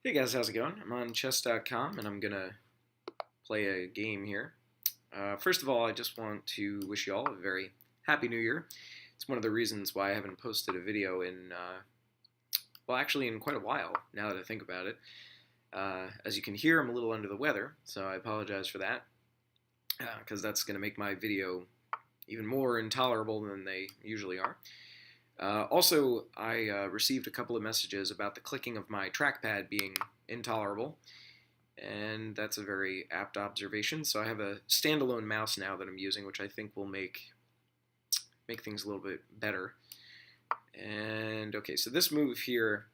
Hey guys, how's it going? I'm on chess.com and I'm gonna play a game here. First of all, I just want to wish you all a very happy new year. It's one of the reasons why I haven't posted a video in, well, actually in quite a while, now that I think about it. As you can hear, I'm a little under the weather, so I apologize for that, because that's gonna make my video even more intolerable than they usually are. Also, I received a couple of messages about the clicking of my trackpad being intolerable, and that's a very apt observation. So I have a standalone mouse now that I'm using, which I think will make things a little bit better. And okay, so this move here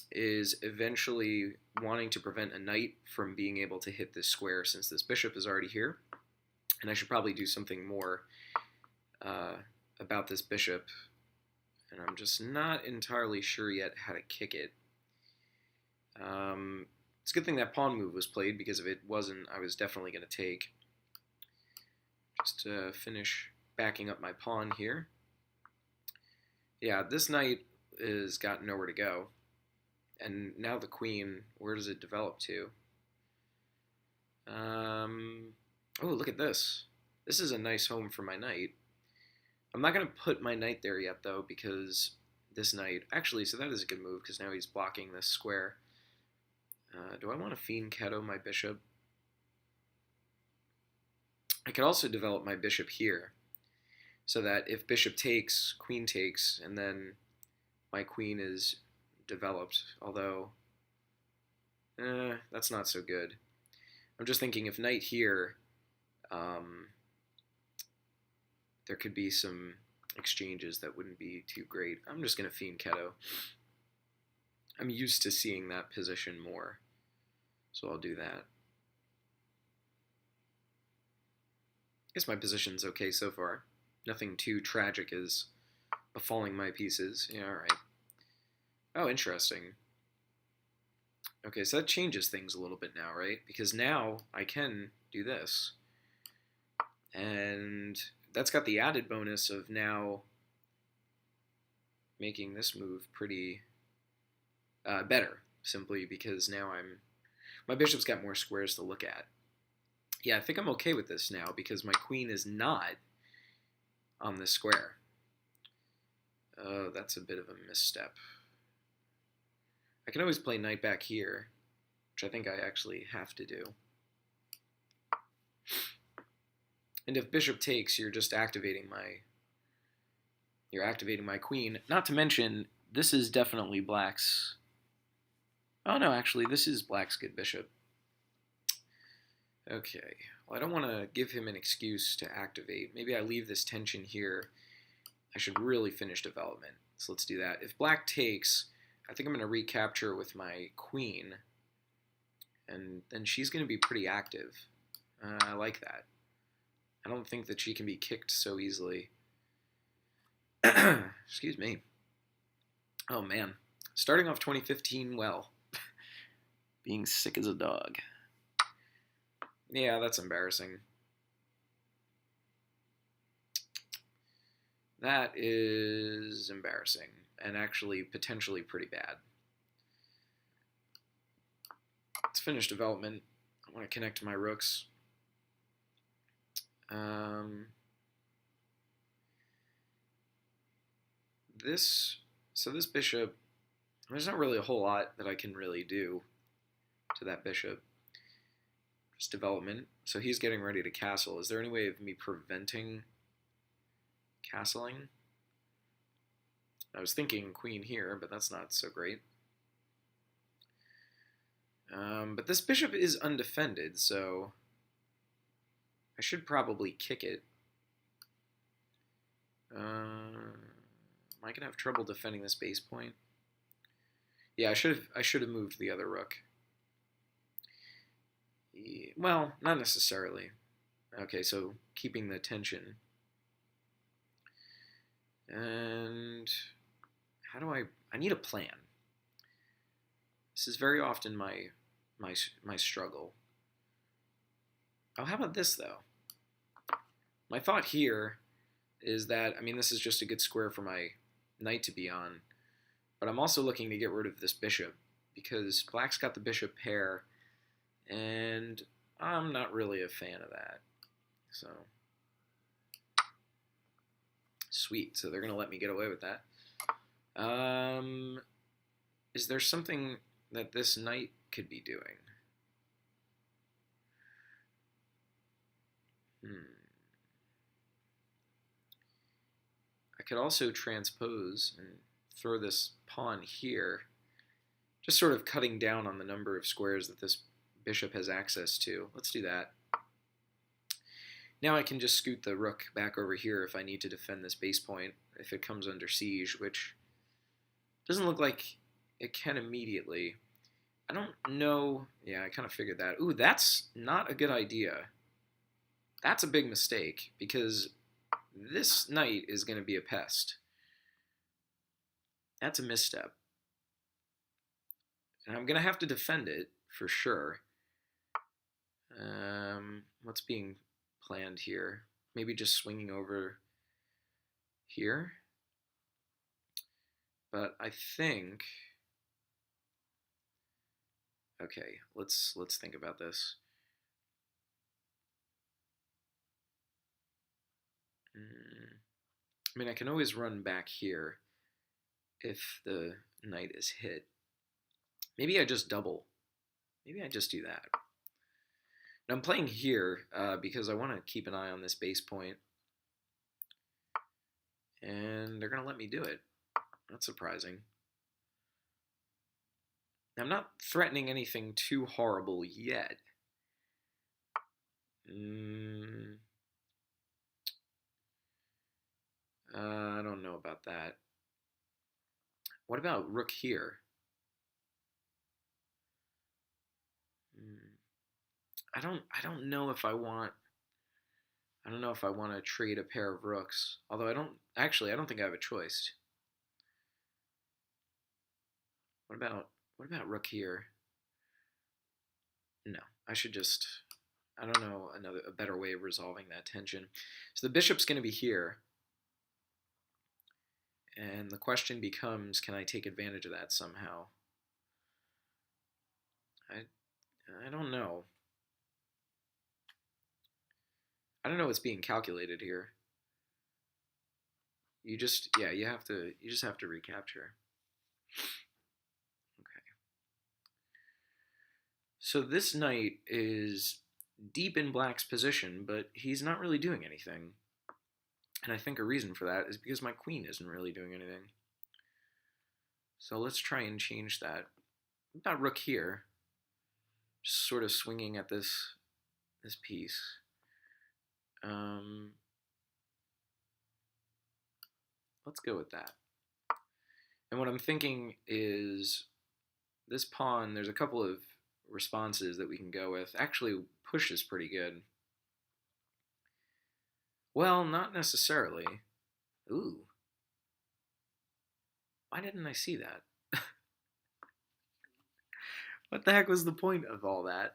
is eventually wanting to prevent a knight from being able to hit this square since this bishop is already here. And I should probably do something more about this bishop. And I'm just not entirely sure yet how to kick it. It's a good thing that pawn move was played, because if it wasn't, I was definitely going to take. Just to finish backing up my pawn here. Yeah, this knight has got nowhere to go. And now the queen, where does it develop to? Oh, look at this. This is a nice home for my knight. I'm not going to put my knight there yet, though, because this knight... Actually, so that is a good move, because now he's blocking this square. Do I want to fianchetto my bishop? I could also develop my bishop here, so that if bishop takes, queen takes, and then my queen is developed, although that's not so good. I'm just thinking if knight here... there could be some exchanges that wouldn't be too great. I'm just going to fianchetto. I'm used to seeing that position more, so I'll do that. I guess my position's okay so far. Nothing too tragic is befalling my pieces. Yeah, alright. Oh, interesting. Okay, so that changes things a little bit now, right? Because now I can do this. And that's got the added bonus of now making this move pretty better, simply because now my bishop's got more squares to look at. Yeah, I think I'm okay with this now, because my queen is not on this square. Oh, that's a bit of a misstep. I can always play knight back here, which I think I actually have to do. And if bishop takes, you're just activating my queen. Not to mention, this is definitely black's... Oh no, actually, this is black's good bishop. Okay, well, I don't want to give him an excuse to activate. Maybe I leave this tension here. I should really finish development. So let's do that. If black takes, I think I'm going to recapture with my queen. And then she's going to be pretty active. I like that. I don't think that she can be kicked so easily. Excuse me. Oh man. Starting off 2015 well. Being sick as a dog. Yeah, that's embarrassing. That is embarrassing, and actually potentially pretty bad. Let's finish development. I want to connect to my rooks. This bishop, there's not really a whole lot that I can really do to that bishop. Just development. So he's getting ready to castle. Is there any way of me preventing castling? I was thinking queen here, but that's not so great. But this bishop is undefended, so I should probably kick it. Am I gonna have trouble defending this base point? Yeah, I should have moved the other rook. Well, not necessarily. Okay, so keeping the tension. And how do I need a plan. This is very often my struggle. Oh, how about this though? My thought here is that, I mean, this is just a good square for my knight to be on, but I'm also looking to get rid of this bishop. because black's got the bishop pair, and I'm not really a fan of that. So, sweet. So they're going to let me get away with that. Is there something that this knight could be doing? I could also transpose and throw this pawn here, just sort of cutting down on the number of squares that this bishop has access to. Let's do that. Now I can just scoot the rook back over here if I need to defend this base point, if it comes under siege, which doesn't look like it can immediately. I don't know. Yeah, I kind of figured that. Ooh, that's not a good idea. That's a big mistake, because this knight is going to be a pest. That's a misstep. And I'm going to have to defend it, for sure. What's being planned here? Maybe just swinging over here. But I think... Okay, let's think about this. I mean, I can always run back here if the knight is hit. Maybe I just double. Maybe I just do that. Now I'm playing here because I want to keep an eye on this base point. And they're going to let me do it. That's surprising. Now, I'm not threatening anything too horrible yet. I don't know about that. What about rook here? I don't know if I want to trade a pair of rooks. Although I don't think I have a choice. What about rook here? No, I should just, I don't know, a better way of resolving that tension. So the bishop's going to be here. And the question becomes, can I take advantage of that somehow? I don't know. I don't know what's being calculated here. You just have to recapture. Okay. So this knight is deep in black's position, but he's not really doing anything. And I think a reason for that is because my queen isn't really doing anything. So let's try and change that. What about rook here? Just sort of swinging at this piece. Let's go with that. And what I'm thinking is this pawn, there's a couple of responses that we can go with. Actually, push is pretty good. Well, not necessarily. Ooh. Why didn't I see that? What the heck was the point of all that?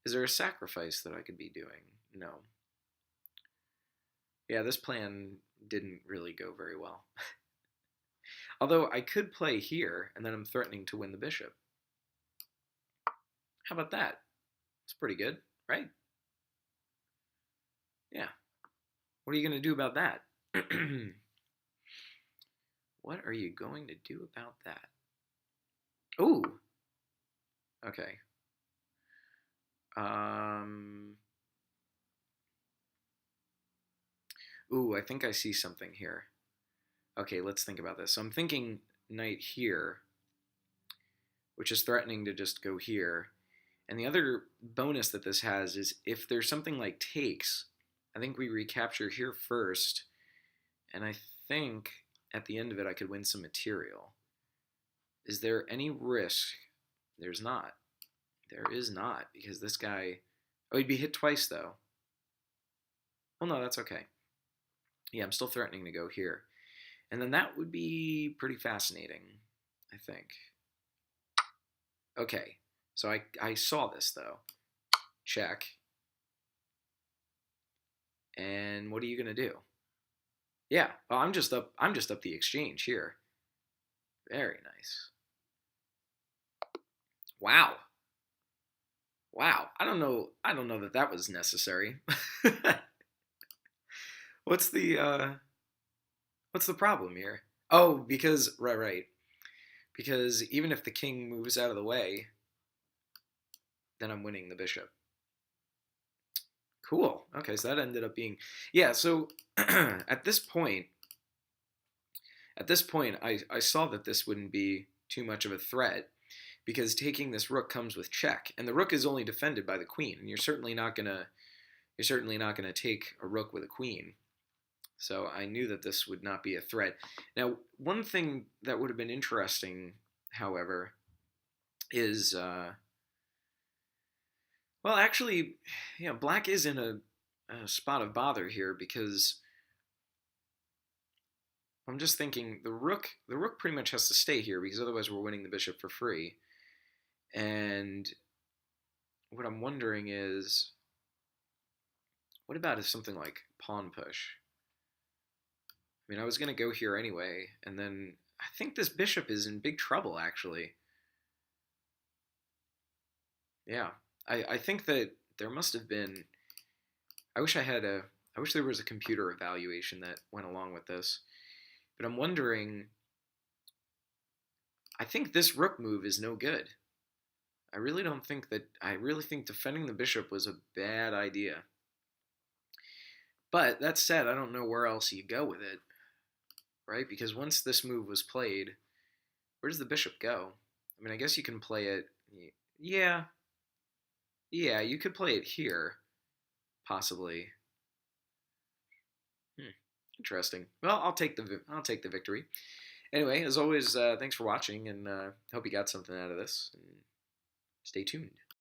Is there a sacrifice that I could be doing? No. Yeah, this plan didn't really go very well. Although I could play here, and then I'm threatening to win the bishop. How about that? It's pretty good, right? Yeah. What are you going to do about that? What are you going to do about that? Ooh. Okay. Ooh, I think I see something here. Okay, let's think about this. So I'm thinking knight here, which is threatening to just go here. And the other bonus that this has is if there's something like takes, I think we recapture here first, and I think at the end of it I could win some material. Is there any risk? There's not. There is not, because this guy... Oh, he'd be hit twice, though. Well, no, that's okay. Yeah, I'm still threatening to go here. And then that would be pretty fascinating, I think. Okay, so I saw this, though. Check. And what are you going to do? Yeah, well, I'm just up the exchange here. Very nice. Wow. Wow. I don't know that that was necessary. What's the what's the problem here? Oh, because right. Because even if the king moves out of the way, then I'm winning the bishop. Cool. Okay, so that ended up being, yeah, so at this point, I saw that this wouldn't be too much of a threat because taking this rook comes with check, and the rook is only defended by the queen, and you're certainly not gonna take a rook with a queen. So I knew that this would not be a threat. Now, one thing that would have been interesting, however, is well, actually, yeah, black is in a spot of bother here because I'm just thinking the rook pretty much has to stay here because otherwise we're winning the bishop for free. And what I'm wondering is, what about if something like pawn push? I mean, I was going to go here anyway, and then I think this bishop is in big trouble, actually. Yeah, I think that there must have been, I wish I wish there was a computer evaluation that went along with this. But I'm wondering, I think this rook move is no good. I really think defending the bishop was a bad idea. But that said, I don't know where else you go with it, right? Because once this move was played, where does the bishop go? I mean, I guess you can play it, yeah, yeah, you could play it here, possibly. Hmm, interesting. Well, I'll take the victory. Anyway, as always, thanks for watching, and hope you got something out of this. And stay tuned.